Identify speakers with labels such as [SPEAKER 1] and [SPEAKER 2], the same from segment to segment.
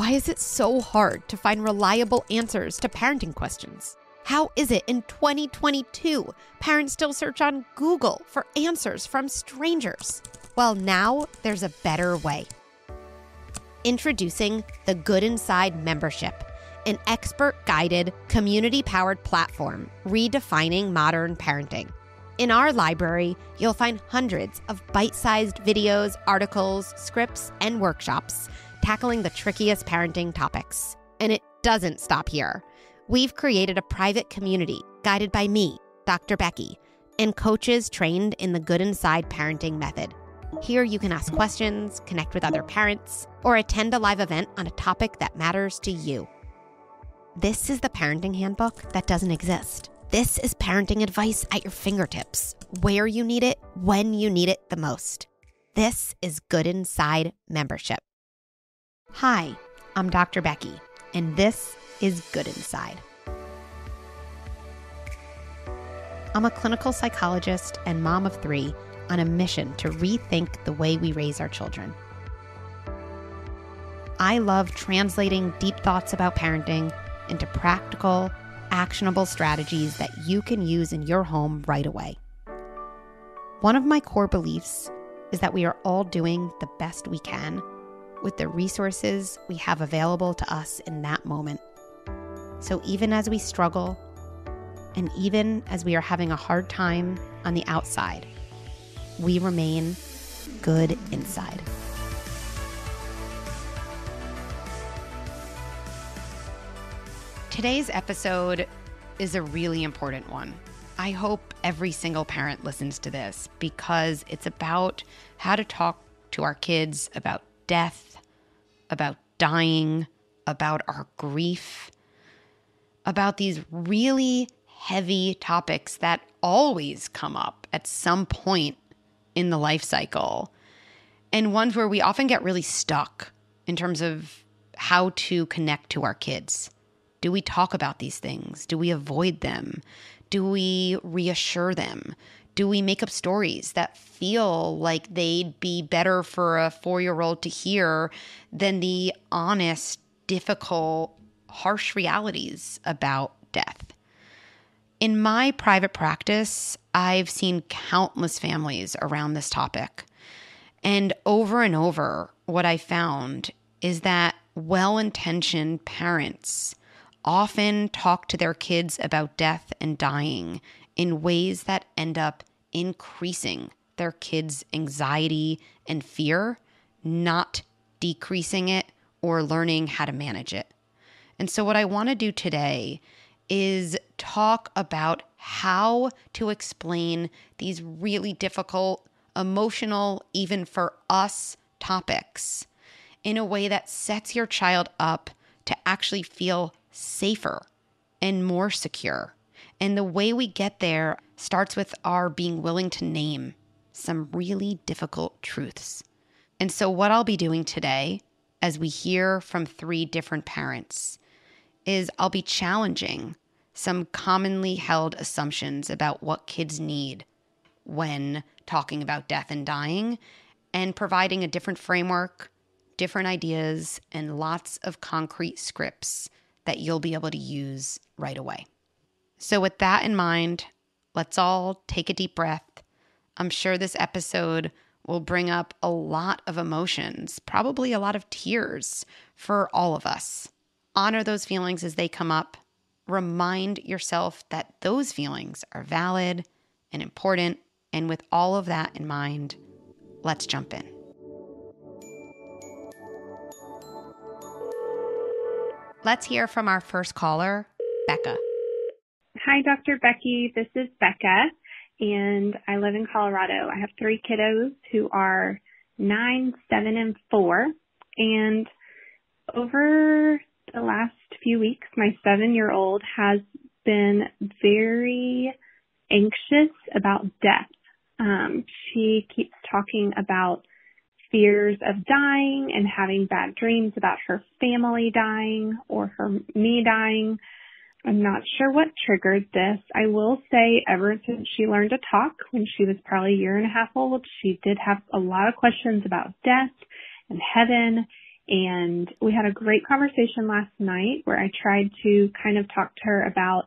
[SPEAKER 1] Why is it so hard to find reliable answers to parenting questions? How is it in 2022, parents still search on Google for answers from strangers? Well, now there's a better way. Introducing the Good Inside membership, an expert-guided, community-powered platform redefining modern parenting. In our library, you'll find hundreds of bite-sized videos, articles, scripts, and workshops tackling the trickiest parenting topics. And it doesn't stop here. We've created a private community guided by me, Dr. Becky, and coaches trained in the Good Inside parenting method. Here you can ask questions, connect with other parents, or attend a live event on a topic that matters to you. This is the parenting handbook that doesn't exist. This is parenting advice at your fingertips, where you need it, when you need it the most. This is Good Inside membership. Hi, I'm Dr. Becky, and this is Good Inside. I'm a clinical psychologist and mom of 3 on a mission to rethink the way we raise our children. I love translating deep thoughts about parenting into practical, actionable strategies that you can use in your home right away. One of my core beliefs is that we are all doing the best we can with the resources we have available to us in that moment. So even as we struggle, and even as we are having a hard time on the outside, we remain good inside. Today's episode is a really important one. I hope every single parent listens to this because it's about how to talk to our kids about death, about dying, about our grief, about these really heavy topics that always come up at some point in the life cycle, and ones where we often get really stuck in terms of how to connect to our kids. Do we talk about these things? Do we avoid them? Do we reassure them? Do we make up stories that feel like they'd be better for a 4-year-old to hear than the honest, difficult, harsh realities about death? In my private practice, I've seen countless families around this topic. And over, what I found is that well-intentioned parents often talk to their kids about death and dying in ways that end up increasing their kids' anxiety and fear, not decreasing it or learning how to manage it. And so what I want to do today is talk about how to explain these really difficult, emotional, even for us, topics in a way that sets your child up to actually feel safer and more secure. And the way we get there starts with our being willing to name some really difficult truths. And so what I'll be doing today, as we hear from 3 different parents, is I'll be challenging some commonly held assumptions about what kids need when talking about death and dying, and providing a different framework, different ideas, and lots of concrete scripts that you'll be able to use right away. So with that in mind, let's all take a deep breath. I'm sure this episode will bring up a lot of emotions, probably a lot of tears for all of us. Honor those feelings as they come up. Remind yourself that those feelings are valid and important. And with all of that in mind, let's jump in. Let's hear from our first caller, Becca.
[SPEAKER 2] Hi, Dr. Becky. This is Becca, and I live in Colorado. I have 3 kiddos who are 9, 7, and 4. And over the last few weeks, my 7-year-old has been very anxious about death. She keeps talking about fears of dying and having bad dreams about her family dying or me dying. I'm not sure what triggered this. I will say ever since she learned to talk when she was probably 1.5 years old, she did have a lot of questions about death and heaven And we had a great conversation last night where I tried to kind of talk to her about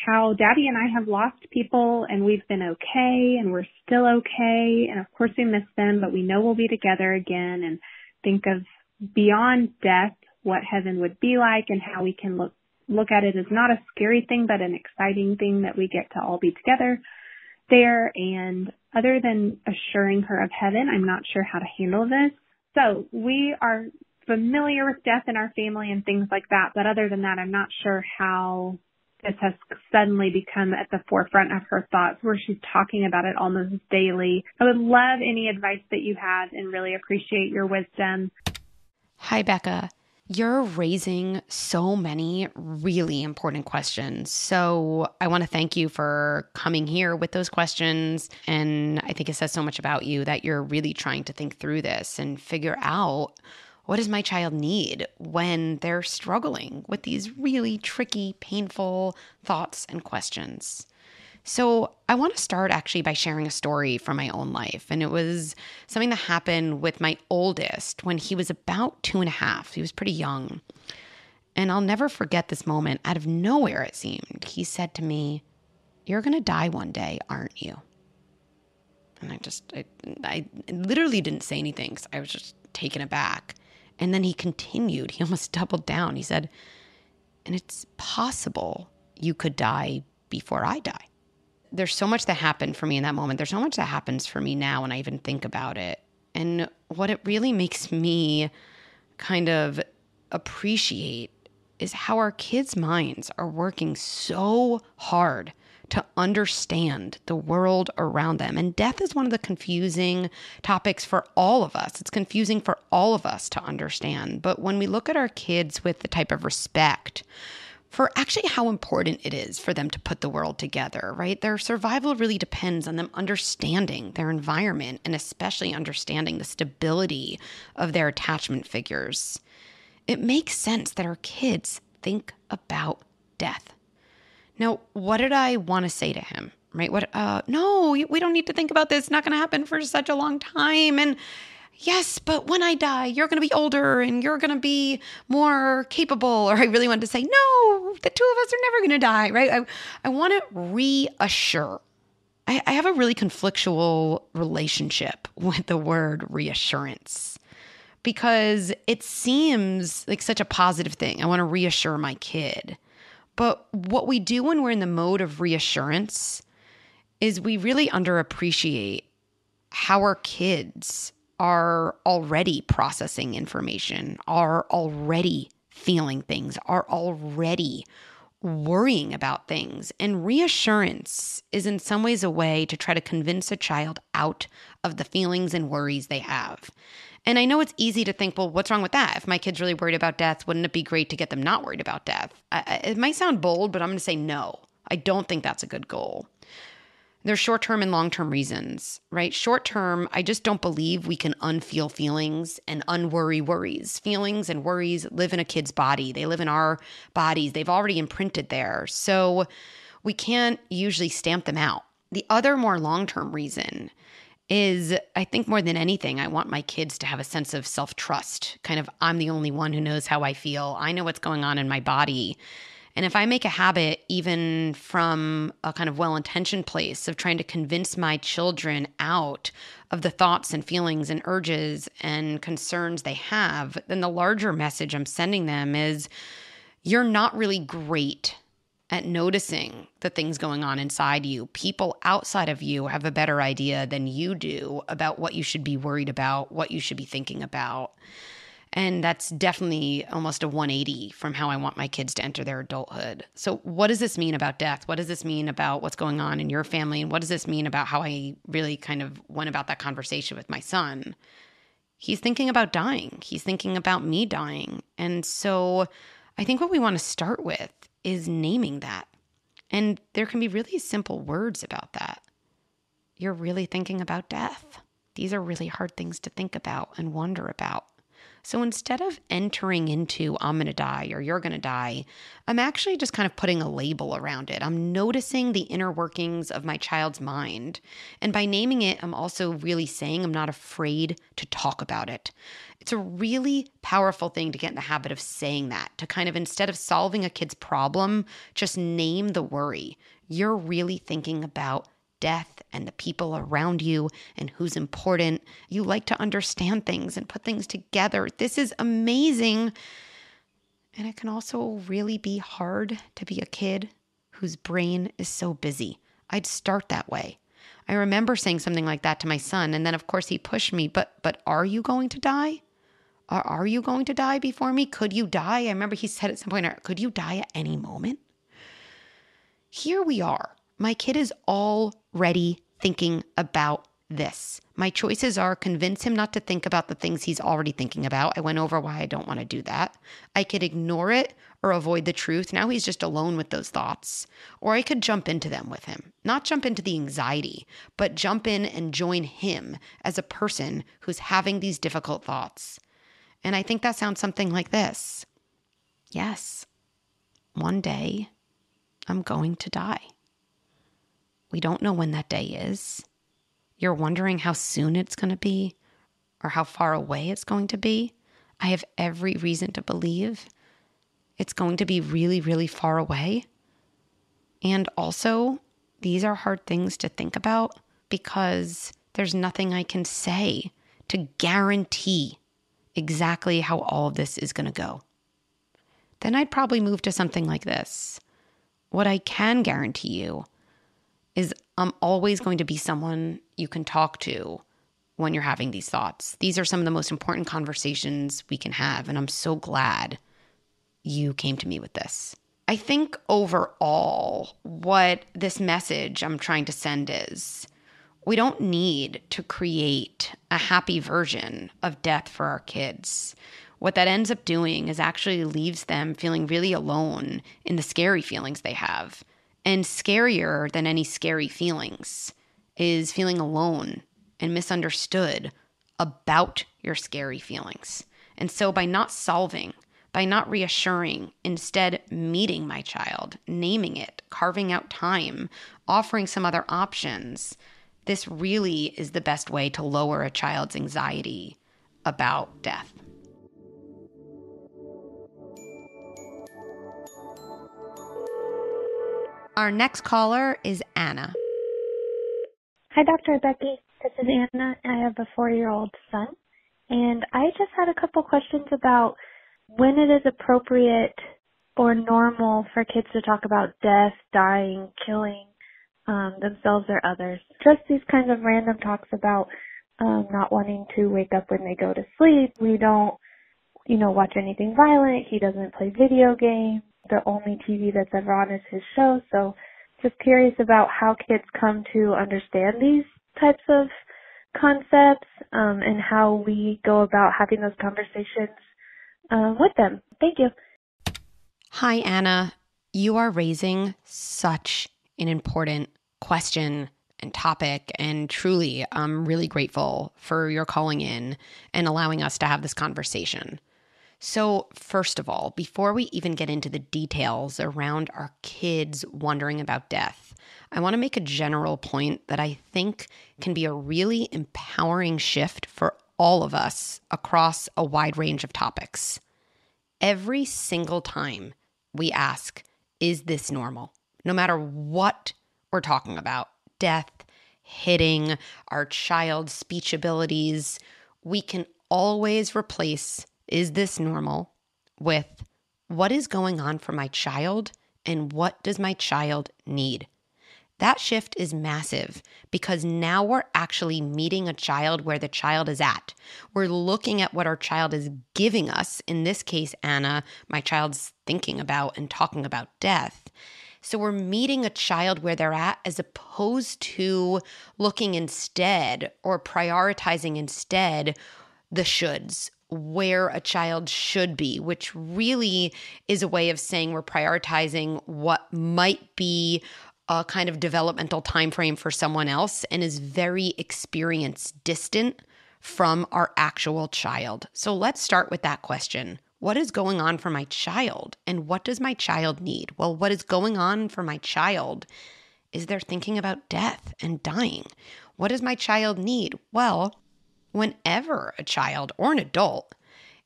[SPEAKER 2] how Daddy and I have lost people and we've been okay and we're still okay. And of course we miss them, but we know we'll be together again, and think of beyond death, what heaven would be like and how we can look at it as not a scary thing, but an exciting thing that we get to all be together there. And other than assuring her of heaven, I'm not sure how to handle this. So we are familiar with death in our family and things like that. But other than that, I'm not sure how this has suddenly become at the forefront of her thoughts where she's talking about it almost daily. I would love any advice that you have and really appreciate your wisdom.
[SPEAKER 1] Hi, Becca. You're raising so many really important questions. So I want to thank you for coming here with those questions. And I think it says so much about you that you're really trying to think through this and figure out, what does my child need when they're struggling with these really tricky, painful thoughts and questions? So I want to start actually by sharing a story from my own life. And it was something that happened with my oldest when he was about 2.5. He was pretty young. And I'll never forget this moment. Out of nowhere, it seemed, he said to me, "You're going to die one day, aren't you?" And I literally didn't say anything because I was just taken aback. And then he continued. He almost doubled down. He said, "And it's possible you could die before I die." There's so much that happened for me in that moment. There's so much that happens for me now when I even think about it. And what it really makes me kind of appreciate is how our kids' minds are working so hard to understand the world around them. And death is one of the confusing topics for all of us. It's confusing for all of us to understand. But when we look at our kids with the type of respect for actually how important it is for them to put the world together, right? Their survival really depends on them understanding their environment and especially understanding the stability of their attachment figures. It makes sense that our kids think about death. Now, what did I want to say to him, right? No, we don't need to think about this. It's not going to happen for such a long time. And yes, but when I die, you're going to be older and you're going to be more capable. Or I really wanted to say, no, the two of us are never going to die, right? I want to reassure. I have a really conflictual relationship with the word reassurance because it seems like such a positive thing. I want to reassure my kid. But what we do when we're in the mode of reassurance is we really underappreciate how our kids are already processing information, are already feeling things, are already worrying about things. And reassurance is in some ways a way to try to convince a child out of the feelings and worries they have. And I know it's easy to think, well, what's wrong with that? If my kid's really worried about death, wouldn't it be great to get them not worried about death? It might sound bold, but I'm going to say no. I don't think that's a good goal. There's short-term and long-term reasons, right? Short-term, I just don't believe we can unfeel feelings and unworry worries. Feelings and worries live in a kid's body. They live in our bodies. They've already imprinted there. So we can't usually stamp them out. The other more long-term reason is, I think more than anything, I want my kids to have a sense of self-trust. Kind of, I'm the only one who knows how I feel. I know what's going on in my body. And if I make a habit, even from a kind of well-intentioned place of trying to convince my children out of the thoughts and feelings and urges and concerns they have, then the larger message I'm sending them is, you're not really great at noticing the things going on inside you. People outside of you have a better idea than you do about what you should be worried about, what you should be thinking about. And that's definitely almost a 180 from how I want my kids to enter their adulthood. So what does this mean about death? What does this mean about what's going on in your family? And what does this mean about how I really kind of went about that conversation with my son? He's thinking about dying. He's thinking about me dying. And so I think what we want to start with is naming that. And there can be really simple words about that. You're really thinking about death. These are really hard things to think about and wonder about. So instead of entering into, I'm going to die or you're going to die, I'm actually just kind of putting a label around it. I'm noticing the inner workings of my child's mind. And by naming it, I'm also really saying I'm not afraid to talk about it. It's a really powerful thing to get in the habit of saying that, to kind of, instead of solving a kid's problem, just name the worry. You're really thinking about death and the people around you and who's important. You like to understand things and put things together. This is amazing. And it can also really be hard to be a kid whose brain is so busy. I'd start that way. I remember saying something like that to my son, and then of course he pushed me, but are you going to die? Are you going to die before me? Could you die? I remember he said at some point, could you die at any moment? Here we are. My kid is already thinking about this. My choices are convince him not to think about the things he's already thinking about. I went over why I don't want to do that. I could ignore it or avoid the truth. Now he's just alone with those thoughts. Or I could jump into them with him. Not jump into the anxiety, but jump in and join him as a person who's having these difficult thoughts. And I think that sounds something like this. Yes, one day I'm going to die. We don't know when that day is. You're wondering how soon it's going to be or how far away it's going to be. I have every reason to believe it's going to be really, really far away. And also, these are hard things to think about because there's nothing I can say to guarantee exactly how all of this is going to go. Then I'd probably move to something like this. What I can guarantee you is I'm always going to be someone you can talk to when you're having these thoughts. These are some of the most important conversations we can have, and I'm so glad you came to me with this. I think overall, what this message I'm trying to send is we don't need to create a happy version of death for our kids. What that ends up doing is actually leaves them feeling really alone in the scary feelings they have. And scarier than any scary feelings is feeling alone and misunderstood about your scary feelings. And so by not solving, by not reassuring, instead meeting my child, naming it, carving out time, offering some other options, this really is the best way to lower a child's anxiety about death. Our next caller is Anna.
[SPEAKER 3] Hi, Dr. Becky. This is Anna. I have a 4-year-old son, and I just had a couple questions about when it is appropriate or normal for kids to talk about death, dying, killing themselves or others. Just these kinds of random talks about not wanting to wake up when they go to sleep. We don't, watch anything violent. He doesn't play video games. The only TV that's ever on is his show. So just curious about how kids come to understand these types of concepts and how we go about having those conversations with them. Thank you.
[SPEAKER 1] Hi, Anna. You are raising such an important question and topic, and truly, I'm really grateful for your calling in and allowing us to have this conversation. So first of all, before we even get into the details around our kids wondering about death, I want to make a general point that I think can be a really empowering shift for all of us across a wide range of topics. Every single time we ask, is this normal? No matter what we're talking about, death, hitting, our child's speech abilities, we can always replace is this normal with what is going on for my child and what does my child need? That shift is massive because now we're actually meeting a child where the child is at. We're looking at what our child is giving us. In this case, Anna, my child's thinking about and talking about death. So we're meeting a child where they're at as opposed to looking instead or prioritizing instead the shoulds, where a child should be, which really is a way of saying we're prioritizing what might be a kind of developmental time frame for someone else and is very experience distant from our actual child. So let's start with that question. What is going on for my child? And what does my child need? Well, what is going on for my child is they're thinking about death and dying. What does my child need? Well, whenever a child or an adult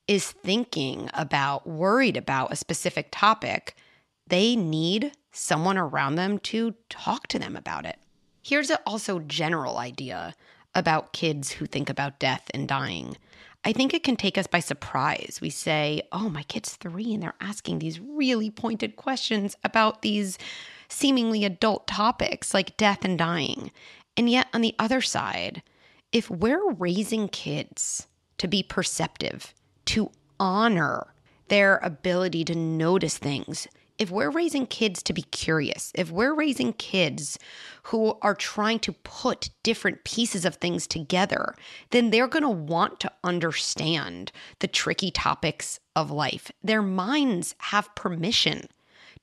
[SPEAKER 1] is thinking about, worried about a specific topic, they need someone around them to talk to them about it. Here's an also general idea about kids who think about death and dying. I think it can take us by surprise. We say, oh, my kid's 3 and they're asking these really pointed questions about these seemingly adult topics like death and dying. And yet on the other side, if we're raising kids to be perceptive, to honor their ability to notice things, if we're raising kids to be curious, if we're raising kids who are trying to put different pieces of things together, then they're going to want to understand the tricky topics of life. Their minds have permission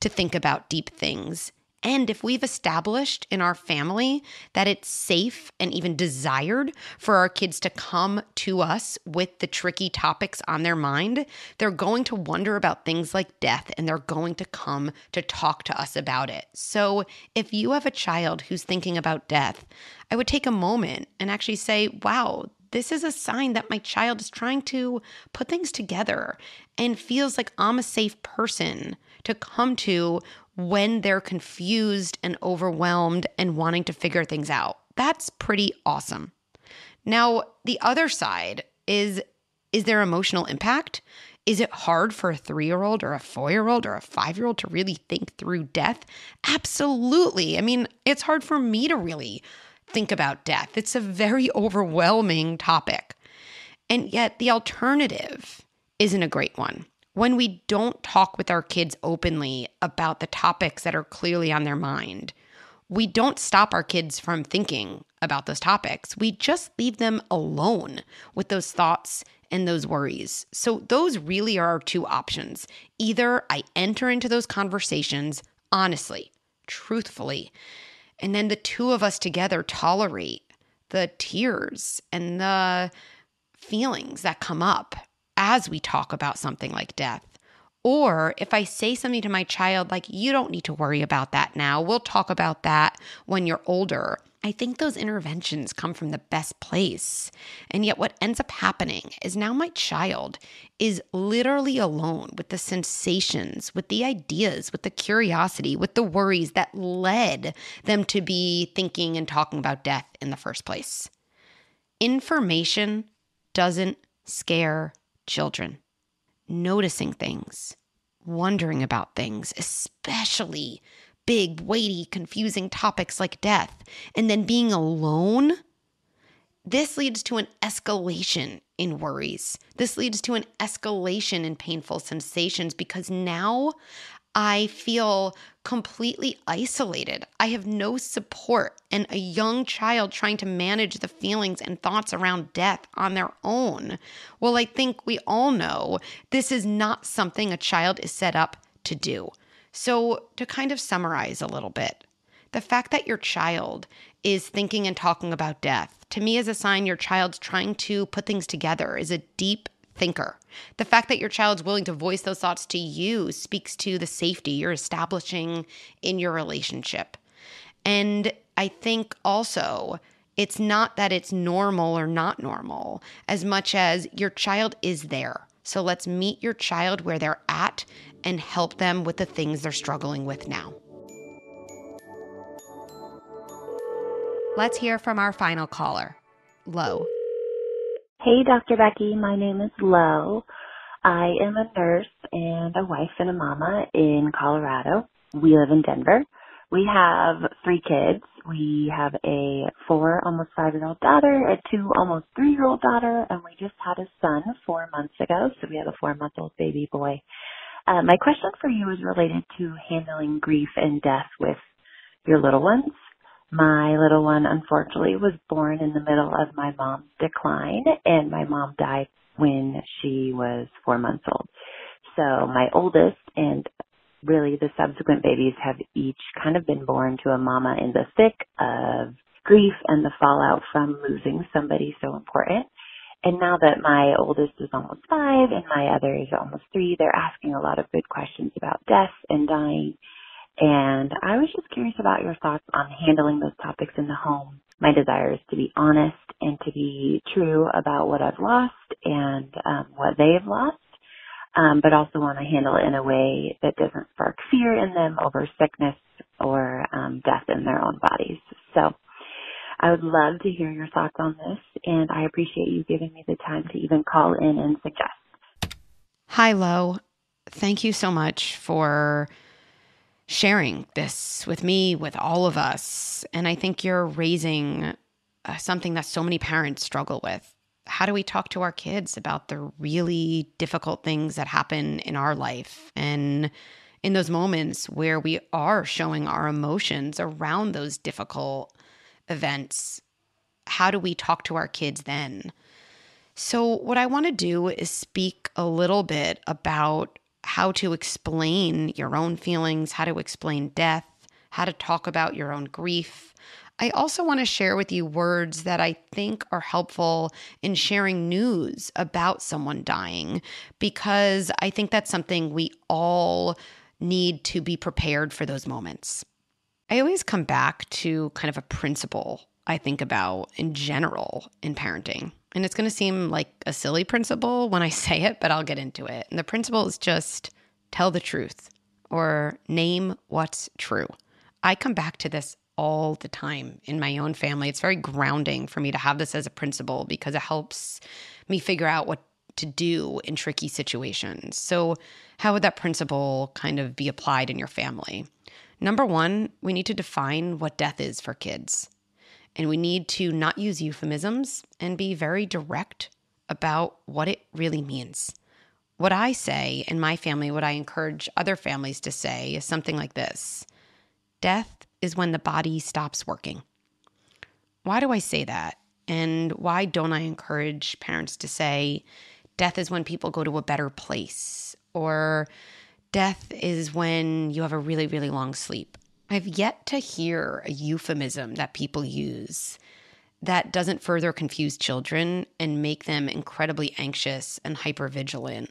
[SPEAKER 1] to think about deep things. And if we've established in our family that it's safe and even desired for our kids to come to us with the tricky topics on their mind, they're going to wonder about things like death and they're going to come to talk to us about it. So if you have a child who's thinking about death, I would take a moment and actually say, wow, this is a sign that my child is trying to put things together and feels like I'm a safe person to come to when they're confused and overwhelmed and wanting to figure things out. That's pretty awesome. Now, the other side is there emotional impact? Is it hard for a 3-year-old or a 4-year-old or a 5-year-old to really think through death? Absolutely. I mean, it's hard for me to really think about death. It's a very overwhelming topic. And yet the alternative isn't a great one. When we don't talk with our kids openly about the topics that are clearly on their mind, we don't stop our kids from thinking about those topics. We just leave them alone with those thoughts and those worries. So those really are our 2 options. Either I enter into those conversations honestly, truthfully, and then the 2 of us together tolerate the tears and the feelings that come up as we talk about something like death. Or if I say something to my child like, you don't need to worry about that now, we'll talk about that when you're older, I think those interventions come from the best place. And yet what ends up happening is now my child is literally alone with the sensations, with the ideas, with the curiosity, with the worries that led them to be thinking and talking about death in the first place. Information doesn't scare children. Noticing things, wondering about things, especially big, weighty, confusing topics like death, and then being alone, this leads to an escalation in worries. This leads to an escalation in painful sensations because now I feel completely isolated. I have no support, and a young child trying to manage the feelings and thoughts around death on their own. Well, I think we all know this is not something a child is set up to do. So to kind of summarize a little bit, the fact that your child is thinking and talking about death, to me is a sign your child's trying to put things together, is a deep thinker. The fact that your child's willing to voice those thoughts to you speaks to the safety you're establishing in your relationship. And I think also it's not that it's normal or not normal as much as your child is there. So let's meet your child where they're at and help them with the things they're struggling with now. Let's hear from our final caller, Lo.
[SPEAKER 4] Hey, Dr. Becky. My name is Lo. I am a nurse and a wife and a mama in Colorado. We live in Denver. We have 3 kids. We have a 4, almost 5-year-old daughter, a 2, almost 3-year-old daughter, and we just had a son 4 months ago, so we have a 4-month-old baby boy. My question for you is related to handling grief and death with your little ones. My little one, unfortunately, was born in the middle of my mom's decline, and my mom died when she was 4 months old. So my oldest and really the subsequent babies have each kind of been born to a mama in the thick of grief and the fallout from losing somebody so important. And now that my oldest is almost 5 and my other is almost 3, they're asking a lot of good questions about death and dying. And I was just curious about your thoughts on handling those topics in the home. My desire is to be honest and to be true about what I've lost and what they've lost, but also want to handle it in a way that doesn't spark fear in them over sickness or death in their own bodies. So I would love to hear your thoughts on this, and I appreciate you giving me the time to even call in and suggest.
[SPEAKER 1] Hi, Lo. Thank you so much for sharing this with me, with all of us. And I think you're raising something that so many parents struggle with. How do we talk to our kids about the really difficult things that happen in our life? And in those moments where we are showing our emotions around those difficult events, how do we talk to our kids then? So what I want to do is speak a little bit about how to explain your own feelings, how to explain death, how to talk about your own grief. I also want to share with you words that I think are helpful in sharing news about someone dying, because I think that's something we all need to be prepared for those moments. I always come back to kind of a principle I think about in general in parenting. And it's going to seem like a silly principle when I say it, but I'll get into it. And the principle is just tell the truth or name what's true. I come back to this all the time in my own family. It's very grounding for me to have this as a principle because it helps me figure out what to do in tricky situations. So how would that principle kind of be applied in your family? Number one, we need to define what death is for kids. And we need to not use euphemisms and be very direct about what it really means. What I say in my family, what I encourage other families to say is something like this: death is when the body stops working. Why do I say that? And why don't I encourage parents to say death is when people go to a better place, or death is when you have a really, really long sleep? I've yet to hear a euphemism that people use that doesn't further confuse children and make them incredibly anxious and hypervigilant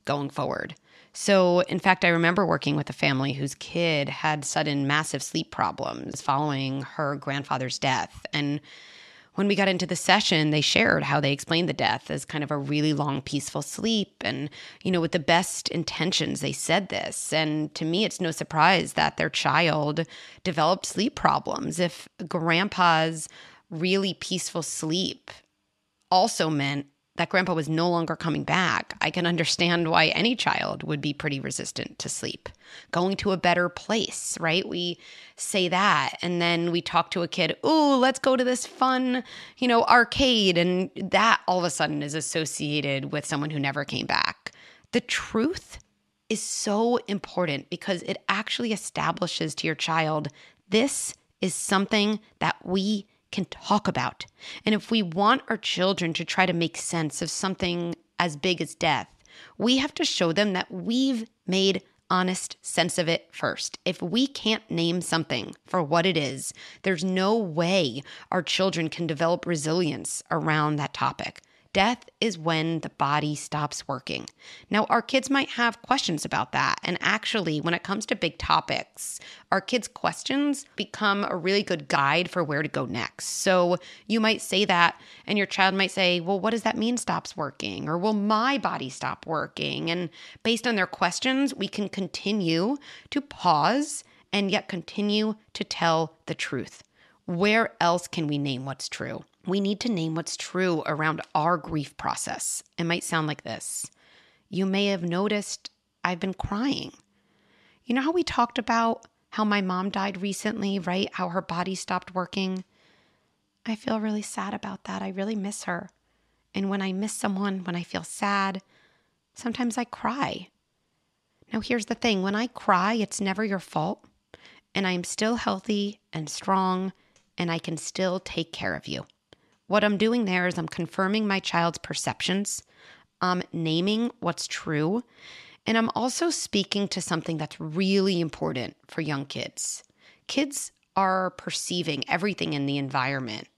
[SPEAKER 1] going forward. So, in fact, I remember working with a family whose kid had sudden massive sleep problems following her grandfather's death. And when we got into the session, they shared how they explained the death as kind of a really long, peaceful sleep. And, with the best intentions, they said this. And to me, it's no surprise that their child developed sleep problems. If grandpa's really peaceful sleep also meant that grandpa was no longer coming back, I can understand why any child would be pretty resistant to sleep. Going to a better place, right? We say that, and then we talk to a kid, ooh, let's go to this fun, arcade, and that all of a sudden is associated with someone who never came back. The truth is so important because it actually establishes to your child, this is something that we can talk about. And if we want our children to try to make sense of something as big as death, we have to show them that we've made honest sense of it first. If we can't name something for what it is, there's no way our children can develop resilience around that topic. Death is when the body stops working. Now, our kids might have questions about that. And actually, when it comes to big topics, our kids' questions become a really good guide for where to go next. So you might say that, and your child might say, well, what does that mean stops working? Or will my body stop working? And based on their questions, we can continue to pause and yet continue to tell the truth. Where else can we name what's true? We need to name what's true around our grief process. It might sound like this. You may have noticed I've been crying. You know how we talked about how my mom died recently, right? How her body stopped working? I feel really sad about that. I really miss her. And when I miss someone, when I feel sad, sometimes I cry. Now here's the thing. When I cry, it's never your fault. And I'm still healthy and strong, and I can still take care of you. What I'm doing there is I'm confirming my child's perceptions. I'm naming what's true. And I'm also speaking to something that's really important for young kids. Kids are perceiving everything in the environment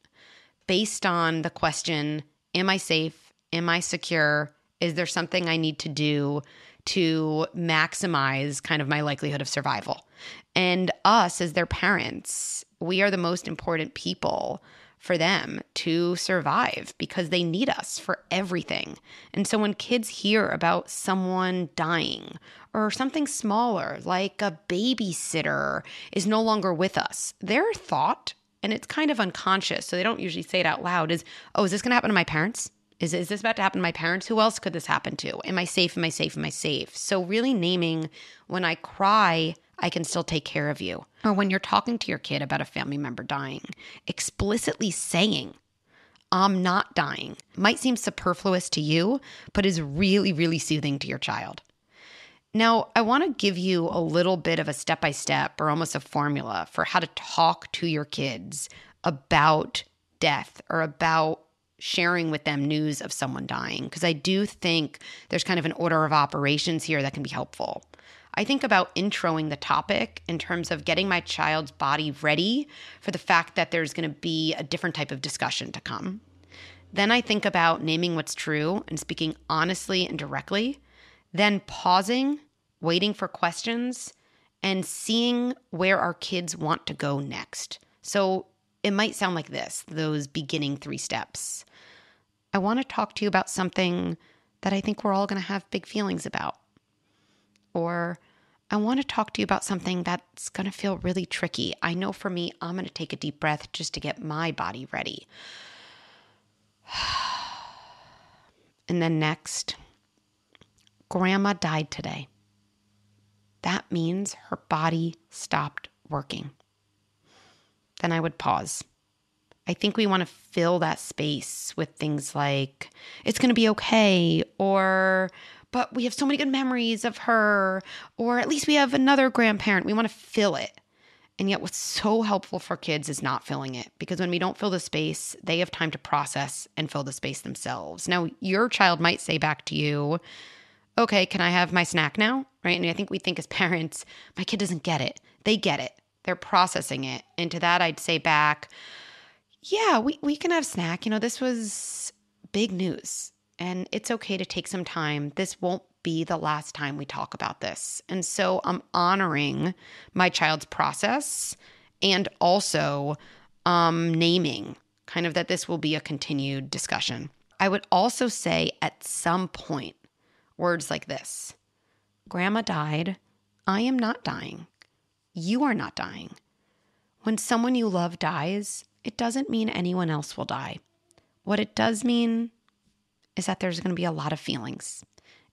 [SPEAKER 1] based on the question, am I safe? Am I secure? Is there something I need to do to maximize kind of my likelihood of survival? And us as their parents, we are the most important people for them to survive because they need us for everything. And so when kids hear about someone dying or something smaller, like a babysitter is no longer with us, their thought, and it's kind of unconscious, so they don't usually say it out loud, is, oh, is this going to happen to my parents? Is this about to happen to my parents? Who else could this happen to? Am I safe? Am I safe? Am I safe? So really naming, when I cry, I can still take care of you. Or when you're talking to your kid about a family member dying, explicitly saying, I'm not dying, might seem superfluous to you, but is really, really soothing to your child. Now, I want to give you a little bit of a step-by-step or almost a formula for how to talk to your kids about death or about sharing with them news of someone dying, because I do think there's kind of an order of operations here that can be helpful. I think about introing the topic in terms of getting my child's body ready for the fact that there's going to be a different type of discussion to come. Then I think about naming what's true and speaking honestly and directly, then pausing, waiting for questions, and seeing where our kids want to go next. So it might sound like this, those beginning 3 steps. I want to talk to you about something that I think we're all going to have big feelings about. Or I want to talk to you about something that's going to feel really tricky. I know for me, I'm going to take a deep breath just to get my body ready. And then next, Grandma died today. That means her body stopped working. Then I would pause. I think we want to fill that space with things like, it's going to be okay, or, but we have so many good memories of her, or at least we have another grandparent. We want to fill it. And yet what's so helpful for kids is not filling it, because when we don't fill the space, they have time to process and fill the space themselves. Now, your child might say back to you, okay, can I have my snack now? Right? And I think we think as parents, my kid doesn't get it. They get it. They're processing it. And to that, I'd say back, yeah, we can have snack. This was big news and it's okay to take some time. This won't be the last time we talk about this. And so I'm honoring my child's process and also naming kind of that this will be a continued discussion. I would also say at some point, words like this: Grandma died. I am not dying. You are not dying. When someone you love dies, it doesn't mean anyone else will die. What it does mean is that there's going to be a lot of feelings.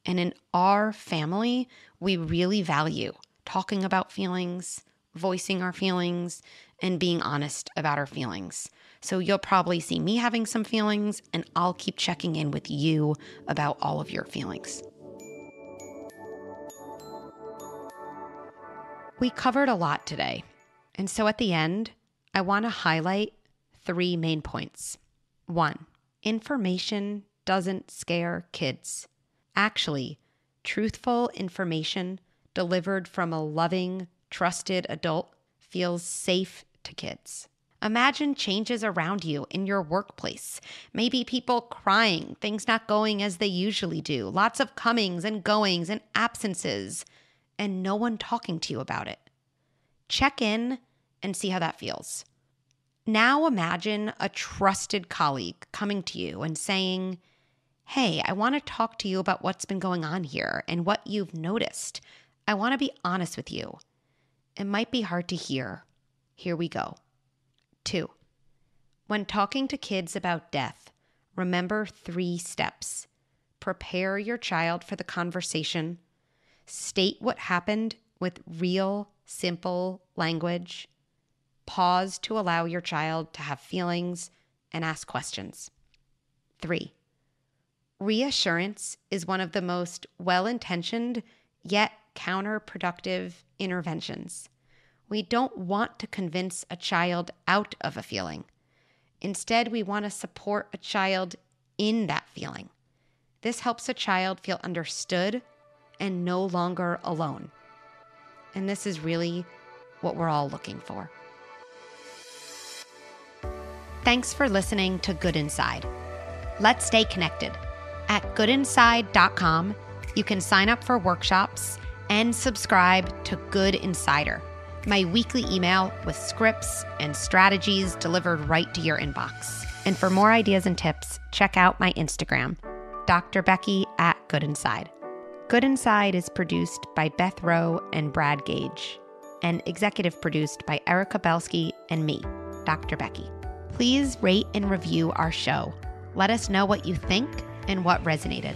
[SPEAKER 1] And in our family, we really value talking about feelings, voicing our feelings, and being honest about our feelings. So you'll probably see me having some feelings, and I'll keep checking in with you about all of your feelings. We covered a lot today. And so at the end, I want to highlight 3 main points. 1, information doesn't scare kids. Actually, truthful information delivered from a loving, trusted adult feels safe to kids. Imagine changes around you in your workplace. Maybe people crying, things not going as they usually do, lots of comings and goings and absences, and no one talking to you about it. Check in and see how that feels. Now imagine a trusted colleague coming to you and saying, hey, I want to talk to you about what's been going on here and what you've noticed. I want to be honest with you. It might be hard to hear. Here we go. 2, when talking to kids about death, remember 3 steps. Prepare your child for the conversation. State what happened with real, simple language. Pause to allow your child to have feelings and ask questions. 3, reassurance is one of the most well-intentioned yet counterproductive interventions. We don't want to convince a child out of a feeling. Instead, we want to support a child in that feeling. This helps a child feel understood and no longer alone. And this is really what we're all looking for. Thanks for listening to Good Inside. Let's stay connected. At goodinside.com, you can sign up for workshops and subscribe to Good Insider, my weekly email with scripts and strategies delivered right to your inbox. And for more ideas and tips, check out my Instagram, Dr. Becky at Good Inside. Good Inside is produced by Beth Rowe and Brad Gage, and executive produced by Erica Belsky and me, Dr. Becky. Please rate and review our show. Let us know what you think and what resonated.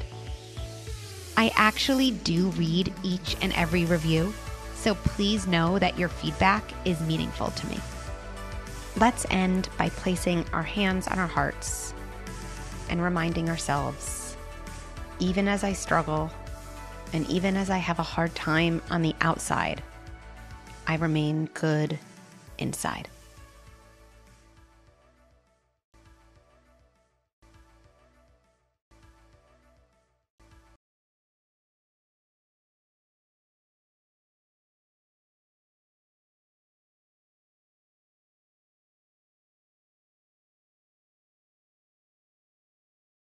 [SPEAKER 1] I actually do read each and every review, so please know that your feedback is meaningful to me. Let's end by placing our hands on our hearts and reminding ourselves, even as I struggle and even as I have a hard time on the outside, I remain good inside.